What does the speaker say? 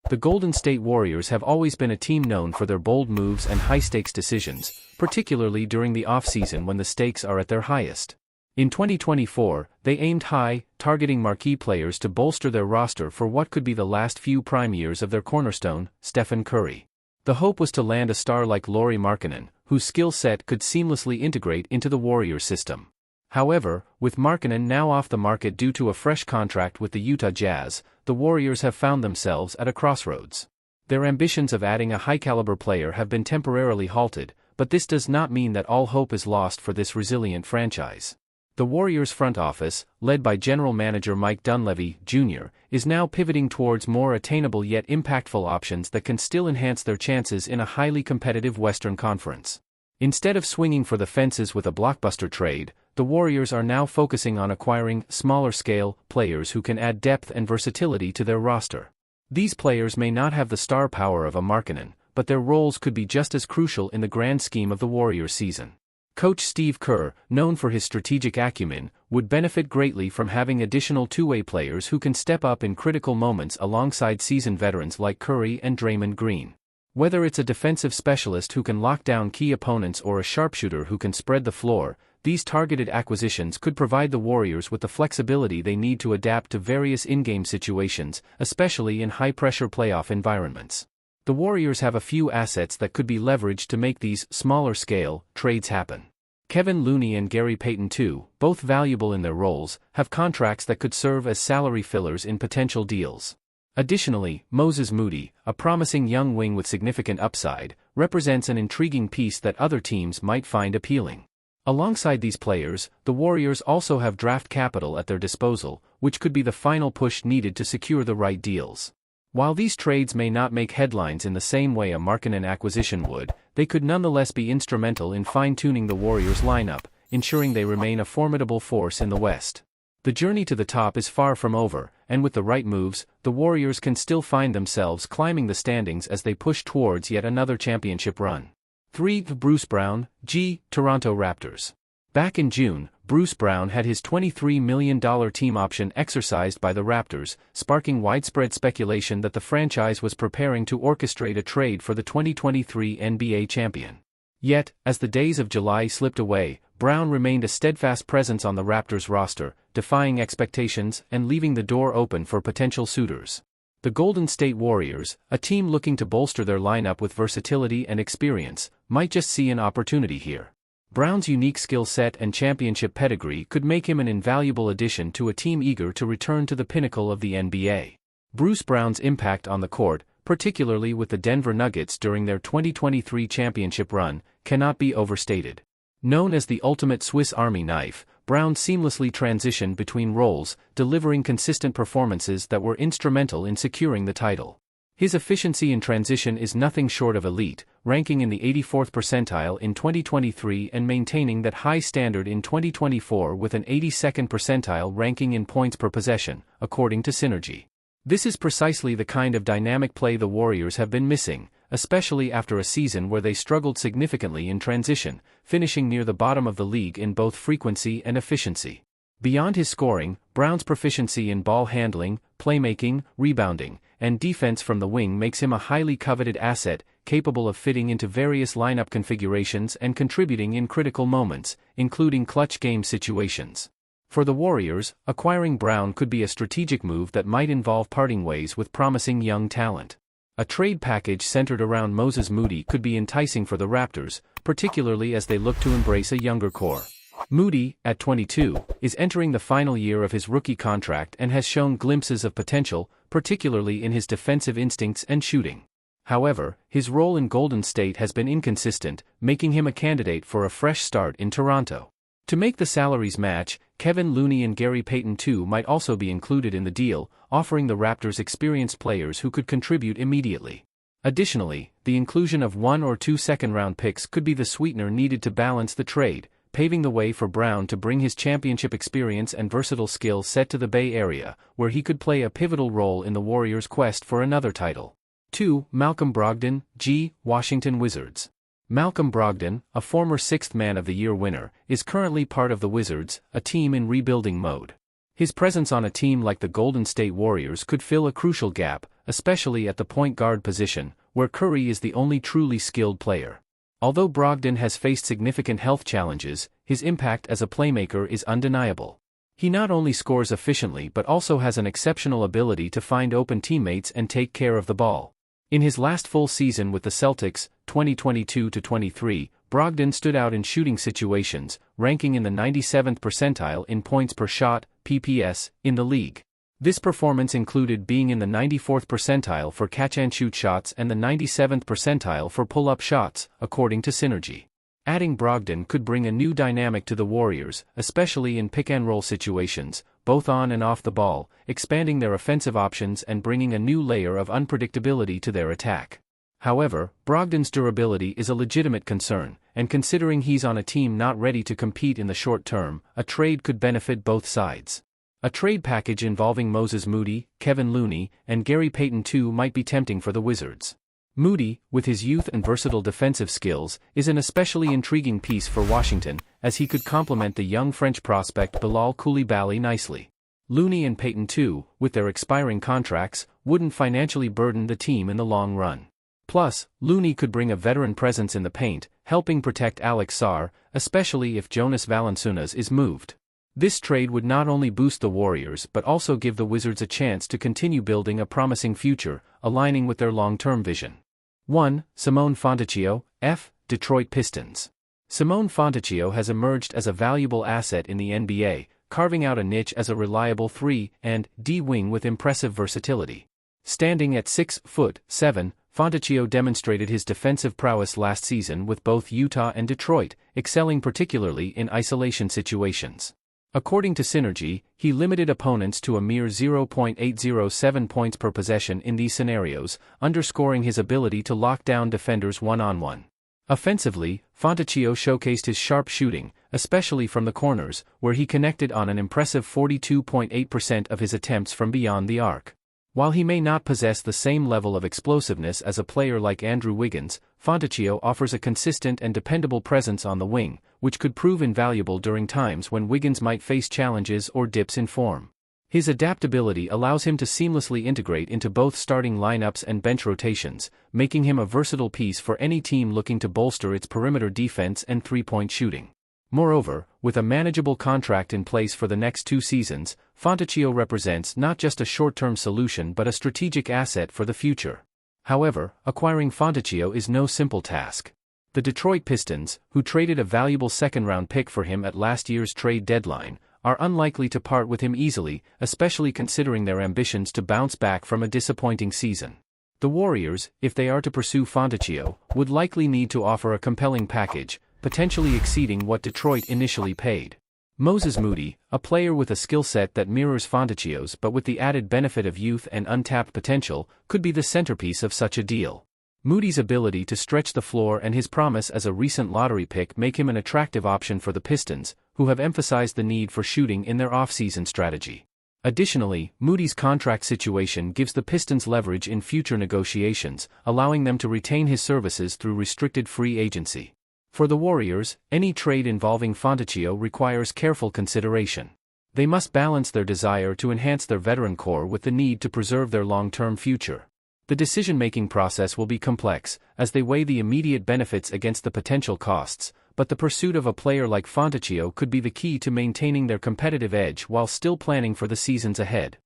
The Golden State Warriors have always been a team known for their bold moves and high-stakes decisions, particularly during the off-season when the stakes are at their highest. In 2024, they aimed high, targeting marquee players to bolster their roster for what could be the last few prime years of their cornerstone, Stephen Curry. The hope was to land a star like Lauri Markkanen, whose skill set could seamlessly integrate into the Warriors system. However, with Markkanen now off the market due to a fresh contract with the Utah Jazz, the Warriors have found themselves at a crossroads. Their ambitions of adding a high-caliber player have been temporarily halted, but this does not mean that all hope is lost for this resilient franchise. The Warriors' front office, led by General Manager Mike Dunleavy, Jr., is now pivoting towards more attainable yet impactful options that can still enhance their chances in a highly competitive Western Conference. Instead of swinging for the fences with a blockbuster trade, the Warriors are now focusing on acquiring smaller-scale players who can add depth and versatility to their roster. These players may not have the star power of a Markkanen, but their roles could be just as crucial in the grand scheme of the Warriors season. Coach Steve Kerr, known for his strategic acumen, would benefit greatly from having additional two-way players who can step up in critical moments alongside seasoned veterans like Curry and Draymond Green. Whether it's a defensive specialist who can lock down key opponents or a sharpshooter who can spread the floor, these targeted acquisitions could provide the Warriors with the flexibility they need to adapt to various in-game situations, especially in high-pressure playoff environments. The Warriors have a few assets that could be leveraged to make these smaller-scale trades happen. Kevin Looney and Gary Payton II, both valuable in their roles, have contracts that could serve as salary fillers in potential deals. Additionally, Moses Moody, a promising young wing with significant upside, represents an intriguing piece that other teams might find appealing. Alongside these players, the Warriors also have draft capital at their disposal, which could be the final push needed to secure the right deals. While these trades may not make headlines in the same way a Markkanen acquisition would, they could nonetheless be instrumental in fine-tuning the Warriors' lineup, ensuring they remain a formidable force in the West. The journey to the top is far from over, and with the right moves, the Warriors can still find themselves climbing the standings as they push towards yet another championship run. 3. Bruce Brown, G. Toronto Raptors. Back in June, Bruce Brown had his $23 million team option exercised by the Raptors, sparking widespread speculation that the franchise was preparing to orchestrate a trade for the 2023 NBA champion. Yet, as the days of July slipped away, Brown remained a steadfast presence on the Raptors roster, defying expectations and leaving the door open for potential suitors. The Golden State Warriors, a team looking to bolster their lineup with versatility and experience, might just see an opportunity here. Brown's unique skill set and championship pedigree could make him an invaluable addition to a team eager to return to the pinnacle of the NBA. Bruce Brown's impact on the court, particularly with the Denver Nuggets during their 2023 championship run, cannot be overstated. Known as the ultimate Swiss Army knife, Brown seamlessly transitioned between roles, delivering consistent performances that were instrumental in securing the title. His efficiency in transition is nothing short of elite, ranking in the 84th percentile in 2023 and maintaining that high standard in 2024 with an 82nd percentile ranking in points per possession, according to Synergy. This is precisely the kind of dynamic play the Warriors have been missing, especially after a season where they struggled significantly in transition, finishing near the bottom of the league in both frequency and efficiency. Beyond his scoring, Brown's proficiency in ball handling, playmaking, rebounding, and defense from the wing makes him a highly coveted asset, capable of fitting into various lineup configurations and contributing in critical moments, including clutch game situations. For the Warriors, acquiring Brown could be a strategic move that might involve parting ways with promising young talent. A trade package centered around Moses Moody could be enticing for the Raptors, particularly as they look to embrace a younger core. Moody, at 22, is entering the final year of his rookie contract and has shown glimpses of potential, particularly in his defensive instincts and shooting. However, his role in Golden State has been inconsistent, making him a candidate for a fresh start in Toronto. To make the salaries match, Kevin Looney and Gary Payton II might also be included in the deal, offering the Raptors experienced players who could contribute immediately. Additionally, the inclusion of 1 or 2 second-round picks could be the sweetener needed to balance the trade, paving the way for Brown to bring his championship experience and versatile skill set to the Bay Area, where he could play a pivotal role in the Warriors' quest for another title. 2. Malcolm Brogdon, G. Washington Wizards. Malcolm Brogdon, a former 6th Man of the Year winner, is currently part of the Wizards, a team in rebuilding mode. His presence on a team like the Golden State Warriors could fill a crucial gap, especially at the point guard position, where Curry is the only truly skilled player. Although Brogdon has faced significant health challenges, his impact as a playmaker is undeniable. He not only scores efficiently but also has an exceptional ability to find open teammates and take care of the ball. In his last full season with the Celtics, 2022-23, Brogdon stood out in shooting situations, ranking in the 97th percentile in points per shot, PPS, in the league. This performance included being in the 94th percentile for catch-and-shoot shots and the 97th percentile for pull-up shots, according to Synergy. Adding Brogdon could bring a new dynamic to the Warriors, especially in pick-and-roll situations, both on and off the ball, expanding their offensive options and bringing a new layer of unpredictability to their attack. However, Brogdon's durability is a legitimate concern, and considering he's on a team not ready to compete in the short term, a trade could benefit both sides. A trade package involving Moses Moody, Kevin Looney, and Gary Payton II might be tempting for the Wizards. Moody, with his youth and versatile defensive skills, is an especially intriguing piece for Washington, as he could complement the young French prospect Bilal Coulibaly nicely. Looney and Payton II, with their expiring contracts, wouldn't financially burden the team in the long run. Plus, Looney could bring a veteran presence in the paint, helping protect Alex Sarr, especially if Jonas Valanciunas is moved. This trade would not only boost the Warriors but also give the Wizards a chance to continue building a promising future, aligning with their long-term vision. 1. Simone Fontecchio, F. Detroit Pistons. Simone Fontecchio has emerged as a valuable asset in the NBA, carving out a niche as a reliable 3 and D wing with impressive versatility. Standing at 6'7", Fontecchio demonstrated his defensive prowess last season with both Utah and Detroit, excelling particularly in isolation situations. According to Synergy, he limited opponents to a mere 0.807 points per possession in these scenarios, underscoring his ability to lock down defenders one-on-one. Offensively, Fontecchio showcased his sharp shooting, especially from the corners, where he connected on an impressive 42.8% of his attempts from beyond the arc. While he may not possess the same level of explosiveness as a player like Andrew Wiggins, Fontecchio offers a consistent and dependable presence on the wing, which could prove invaluable during times when Wiggins might face challenges or dips in form. His adaptability allows him to seamlessly integrate into both starting lineups and bench rotations, making him a versatile piece for any team looking to bolster its perimeter defense and three-point shooting. Moreover, with a manageable contract in place for the next 2 seasons, Fontecchio represents not just a short-term solution but a strategic asset for the future. However, acquiring Fontecchio is no simple task. The Detroit Pistons, who traded a valuable second-round pick for him at last year's trade deadline, are unlikely to part with him easily, especially considering their ambitions to bounce back from a disappointing season. The Warriors, if they are to pursue Fontecchio, would likely need to offer a compelling package, potentially exceeding what Detroit initially paid. Moses Moody, a player with a skill set that mirrors Fontecchio's but with the added benefit of youth and untapped potential, could be the centerpiece of such a deal. Moody's ability to stretch the floor and his promise as a recent lottery pick make him an attractive option for the Pistons, who have emphasized the need for shooting in their off-season strategy. Additionally, Moody's contract situation gives the Pistons leverage in future negotiations, allowing them to retain his services through restricted free agency. For the Warriors, any trade involving Fontecchio requires careful consideration. They must balance their desire to enhance their veteran core with the need to preserve their long-term future. The decision-making process will be complex, as they weigh the immediate benefits against the potential costs, but the pursuit of a player like Fontecchio could be the key to maintaining their competitive edge while still planning for the seasons ahead.